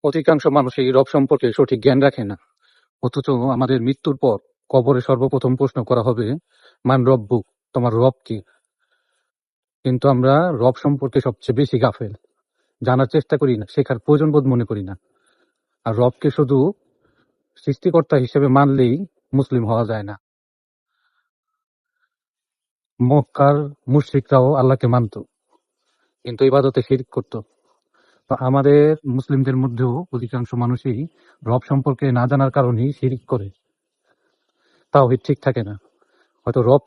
অধিকাংশ মানুষই রব সম্পর্কে সঠিক জ্ঞান রাখে না, অথচ আমাদের মৃত্যুর পর কবরে সর্বপ্রথম প্রশ্ন করা হবে, মান রব্বুক, তোমার রব কি? কিন্তু আমরা রব সম্পর্কে সবচেয়ে বেশি গাফেল, জানার চেষ্টা করি না, শেখার প্রয়োজন বোধ মনে করি না। আর রবকে শুধু সৃষ্টিকর্তা হিসেবে মানলেই মুসলিম হওয়া যায় না। মক্কার মুশরিকরাও আল্লাহকে মানত, কিন্তু ইবাদতে শিরক করত। তো আমাদের মুসলিমদের মধ্যেও অধিকাংশ মানুষই রব সম্পর্কে না জানার কারণেই শিরক করে, তাওহীদ ঠিক থাকে না। হয়তো রব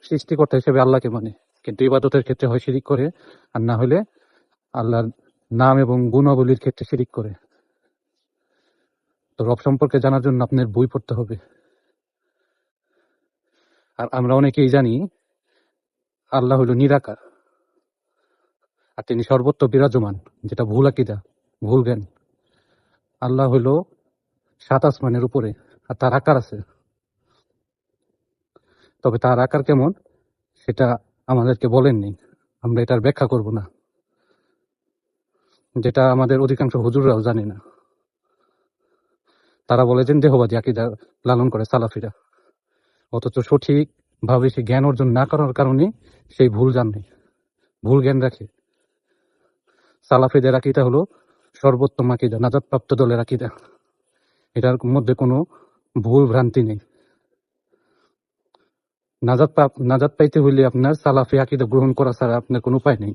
সৃষ্টিকর্তা হিসেবে আল্লাহকে মানে, কিন্তু ইবাদতের ক্ষেত্রে হয় শিরক করে, আর না হলে আল্লাহর নাম এবং গুণাবলীর ক্ষেত্রে শিরক করে। তো রব সম্পর্কে জানার জন্য আপনার বই পড়তে হবে। আর আমরা অনেকেই জানি আল্লাহ হলো নিরাকার, আর তিনি সর্বত্র বিরাজমান, যেটা ভুল আকীদা, ভুল জ্ঞান। আল্লাহ হলো 7 আসমানের উপরে, আর তার আকার আছে, তবে তার আকার কেমন সেটা আমাদেরকে বলেননি, আমরা এটার ব্যাখ্যা করব না, যেটা আমাদের অধিকাংশ হুজুররাও জানে না। তারা বলে যে দেহবাদী আকীদা লালন করে সালাফিরা, অথচ সঠিক ভাবে সে জ্ঞান অর্জন না করার কারণে সেই ভুল জানে, ভুল জ্ঞান রাখে। সালাফিদের আকীদা হলো সর্বোত্তম আকীদা, নাজাতপ্রাপ্ত দলের আকীদা। এটার মধ্যে কোনো ভুল ভ্রান্তি নেই। নাজাত পাইতে হইলে আপনার সালাফি আকীদা গ্রহণ করা ছাড়া আপনার কোনো উপায় নেই।